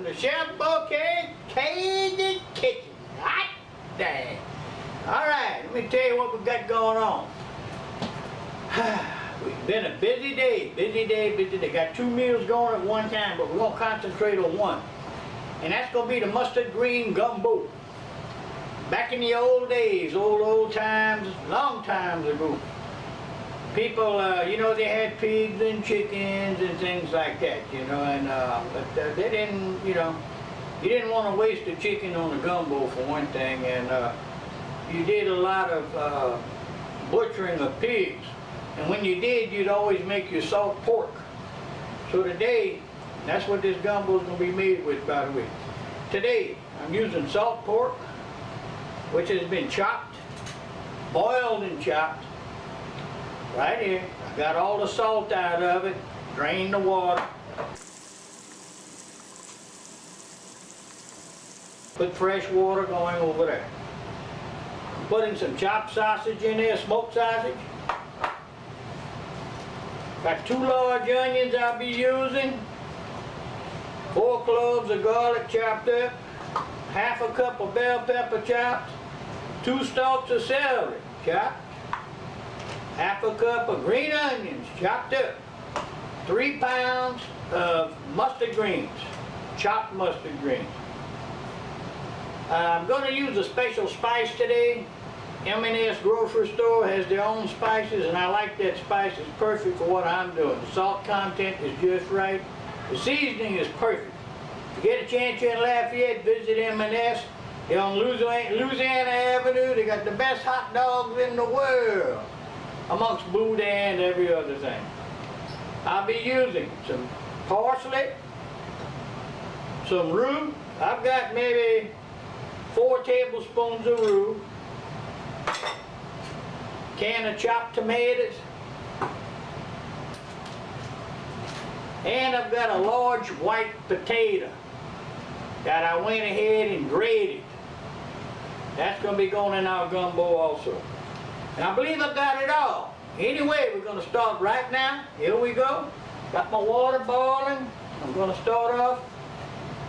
welcome to Chef Bourque Cajun Kitchen. Hot dang. Alright, let me tell you what we got going on. It's been a busy day. Got 2 meals going at one time, but we're going to concentrate on one. And that's going to be the mustard green gumbo. Back in the old days, old times, long times ago, people, they had pigs and chickens and things like that, and but they didn't, you didn't want to waste the chicken on the gumbo for one thing, and you did a lot of butchering of pigs, and when you did, you'd always make your salt pork. So today, that's what this gumbo is going to be made with, by the way. Today, I'm using salt pork, which has been chopped, boiled and chopped. Right here. I got all the salt out of it, drained the water. Put fresh water going over there. I'm putting some chopped sausage in there, smoked sausage. Got 2 large onions I'll be using. 4 cloves of garlic chopped up. Half a cup of bell pepper chopped. 2 stalks of celery chopped. Half a cup of green onions chopped up. 3 pounds of mustard greens, chopped mustard greens. I'm going to use a special spice today. M&S grocery store has their own spices, and I like that spice. It's perfect for what I'm doing. The salt content is just right. The seasoning is perfect. If you get a chance here in Lafayette, visit M&S. They're on Louisiana Avenue. They got the best hot dogs in the world, amongst boudin and every other thing. I'll be using some parsley, some roux. I've got maybe 4 tablespoons of roux, can of chopped tomatoes, and I've got a large white potato that I went ahead and grated. That's going to be going in our gumbo also. And I believe I got it all. Anyway, we're going to start right now. Here we go. Got my water boiling. I'm going to start off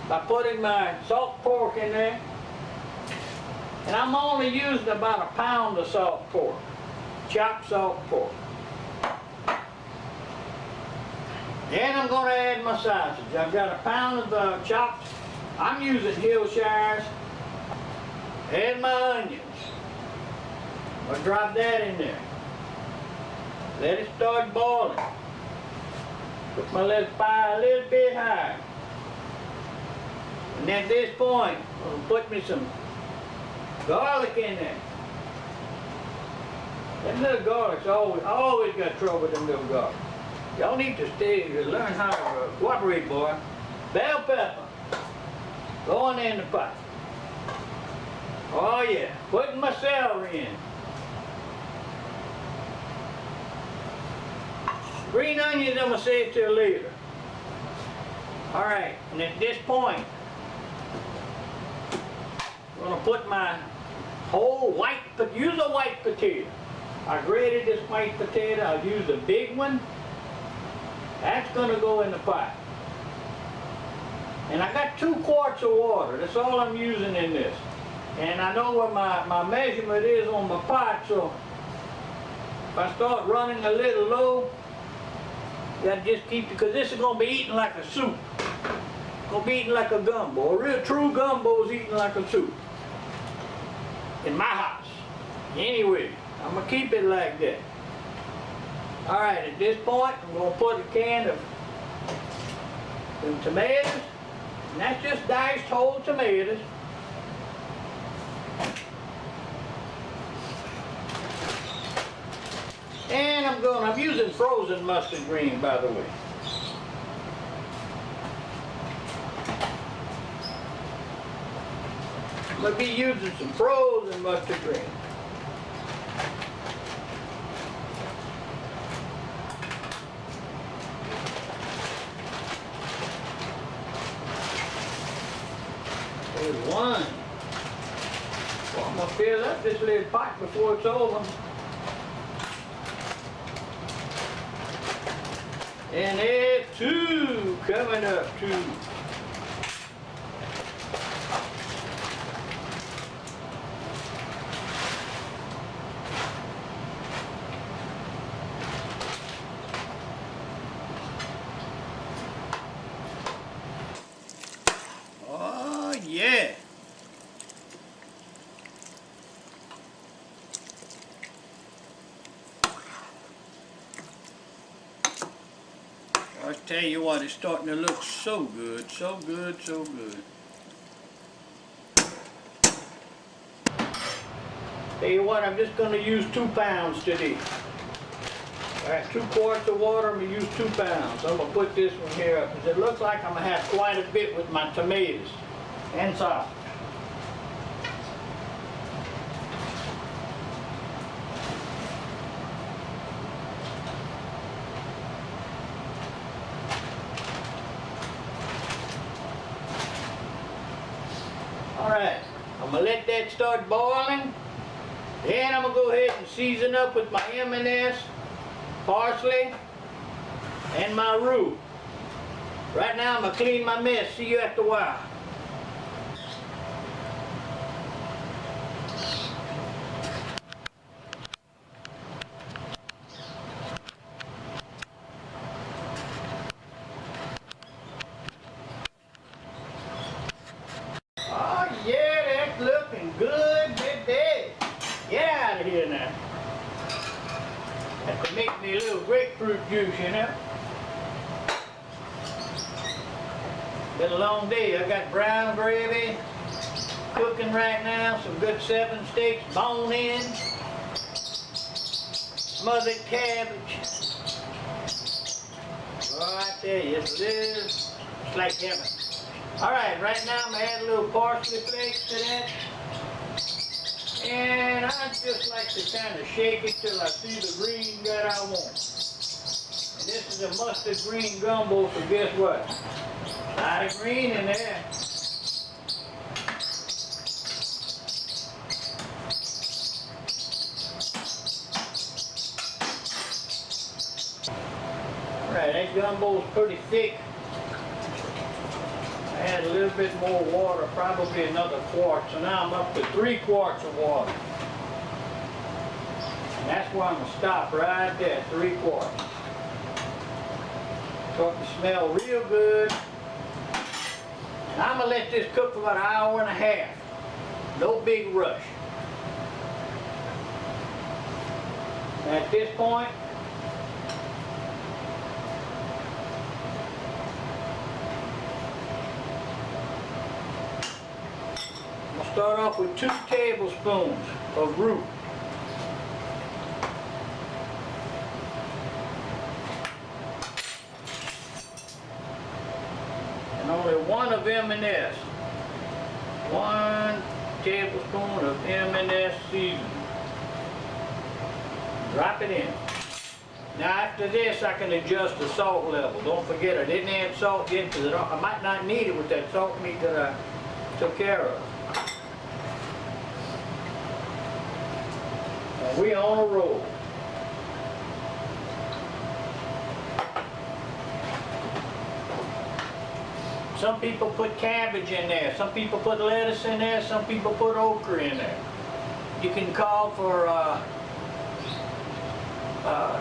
by putting my salt pork in there. And I'm only using about 1 pound of salt pork. Chopped salt pork. Then I'm going to add my sausage. I've got 1 pound of chopped. I'm using Hillshires. Add my onions. I'll drop that in there. Let it start boiling. Put my fire a little bit higher. And at this point, I'll put me some garlic in there. Them little garlics, I always got trouble with them little garlic. Y'all need to learn how to cooperate, boy. Bell pepper. Going in the pot. Oh yeah, putting my celery in. Green onions I'm going to save till later. Alright, and at this point, I'm going to put my whole use a white potato. I grated this white potato, I'll use a big one. That's going to go in the pot. And I got 2 quarts of water, that's all I'm using in this. And I know what my measurement is on my pot, so if I start running a little low, you gotta just keep it, because this is going to be eaten like a soup. It's going to be eaten like a gumbo. A real true gumbo is eaten like a soup. In my house. Anyway, I'm going to keep it like that. Alright, at this point, I'm going to put a can of some tomatoes. And that's just diced whole tomatoes. And I'm using frozen mustard green, by the way. I'm going to be using some frozen mustard green. There's one. Well, I'm going to fill up this little pot before it's over. And there's 2 coming up, 2. tell you what, it's starting to look so good, so good, so good. Tell you what, I'm just going to use 2 pounds today. All right, 2 quarts of water, I'm going to use 2 pounds. I'm going to put this one here up because it looks like I'm going to have quite a bit with my tomatoes and sausage. All right, I'm going to let that start boiling. Then I'm going to go ahead and season up with my M&S, parsley, and my roux. Right now I'm going to clean my mess. See you after a while. Oh yeah, that's looking good today. Get out of here now. Have to make me a little grapefruit juice, you know. Been a long day. I got brown gravy cooking right now. Some good 7 steaks, bone in, smothered cabbage. Oh, I tell you, it's like heaven. All right, right now I'm gonna add a little parsley flakes to that. And I just like to kind of shake it till I see the green that I want. And this is a mustard green gumbo, so guess what? A lot of green in there. Alright, that gumbo's pretty thick. Add a little bit more water, probably another quart. So now I'm up to 3 quarts of water. And that's where I'm going to stop right there, 3 quarts. Starting to smell real good. And I'm going to let this cook for about an hour and a half. No big rush. At this point, start off with 2 tablespoons of roux. And only 1 of M&S. 1 tablespoon of M&S seasoning. Drop it in. Now after this I can adjust the salt level. Don't forget I didn't add salt yet because I might not need it with that salt meat that I took care of. We on a roll. Some people put cabbage in there, some people put lettuce in there, some people put okra in there. You can call for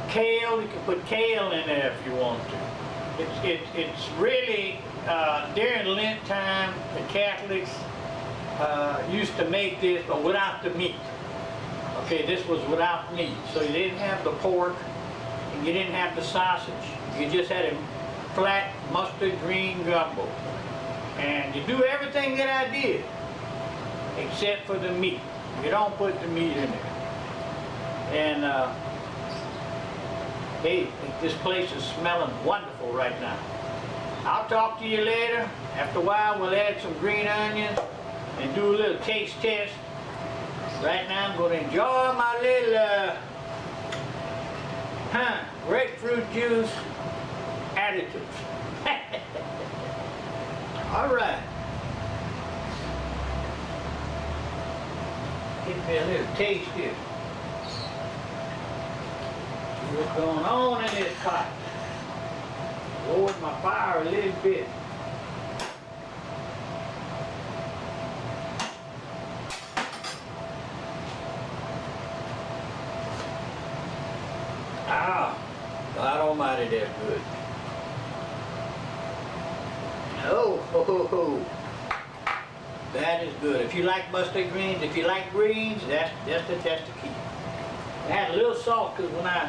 kale, you can put kale in there if you want to. It's really, during Lent time, the Catholics used to make this, but without the meat. Okay, this was without meat, so you didn't have the pork, and you didn't have the sausage. You just had a flat mustard green gumbo. And you do everything that I did, except for the meat. You don't put the meat in there. And, hey, this place is smelling wonderful right now. I'll talk to you later. After a while, we'll add some green onions and do a little taste test. Right now I'm going to enjoy my little grapefruit juice additives. All right. Give me a little taste here. See what's going on in this pot. Lowered my fire a little bit. Ah, God Almighty, that's good. Oh, ho, ho, ho. That is good. If you like mustard greens, if you like greens, that's the key. I had a little salt because when I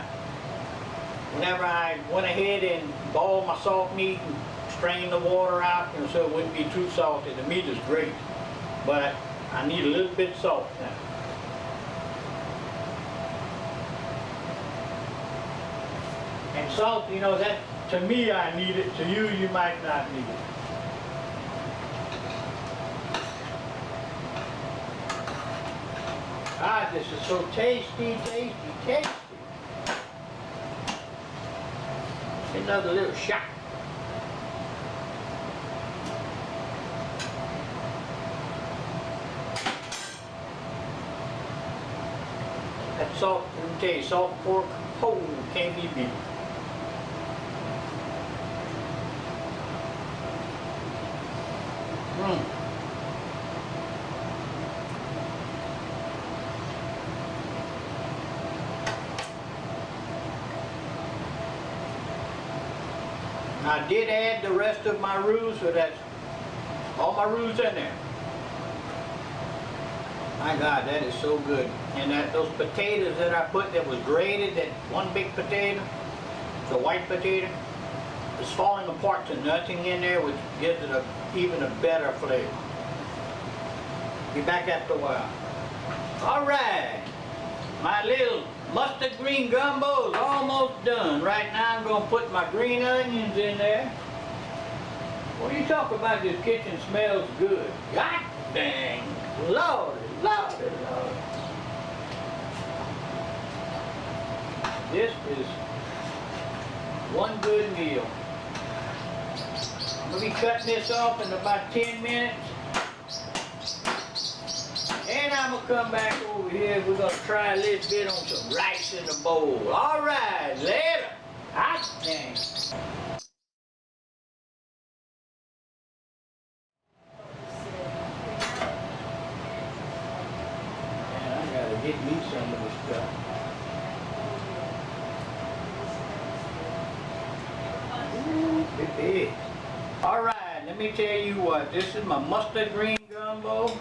whenever I went ahead and boiled my salt meat and strained the water out, you know, so it wouldn't be too salty. The meat is great, but I need a little bit of salt now. And salt, you know, that to me I need it, to you, you might not need it. Ah, this is so tasty, tasty, tasty. Another little shot. That salt, let me tell you, salt pork, oh, can't be beat. I did add the rest of my roux, so that's all my roux in there. My God, that is so good. And those potatoes that I put that was grated, that one big potato, the white potato, it's falling apart to nothing in there, which gives it even a better flavor. Be back after a while. All right, my little mustard green gumbo is almost done. Right now I'm going to put my green onions in there. What do you talk about? This kitchen smells good. God dang, Lordy, Lordy, Lordy. This is one good meal. I'm going to be cutting this off in about 10 minutes. And I'm going to come back over here. We're going to try a little bit on some rice in the bowl. All right, later. Hot dang. Man, I got to get me some of this stuff. Ooh, baby. All right, let me tell you what. This is my mustard green gumbo.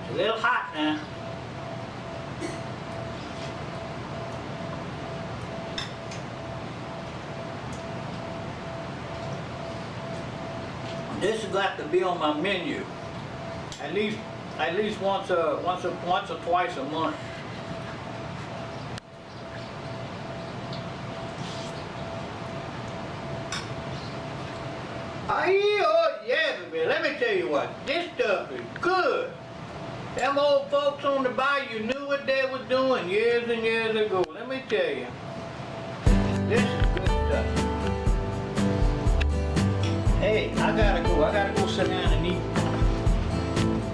A little hot now. This has got to be on my menu at least once or twice a month. Oh yeah, baby. Let me tell you what. This stuff is good. Them old folks on the bayou knew what they were doing years and years ago. Let me tell you. This is good stuff. Hey, I gotta go sit down and eat.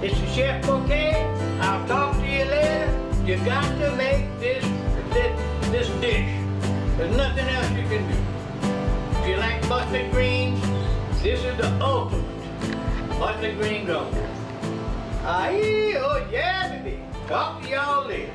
It's the Chef Bourque. I'll talk to you later. You got to make this dish. There's nothing else you can do. If you like mustard greens, this is the ultimate mustard green gumbo. Oh yeah, baby. Talk to y'all later.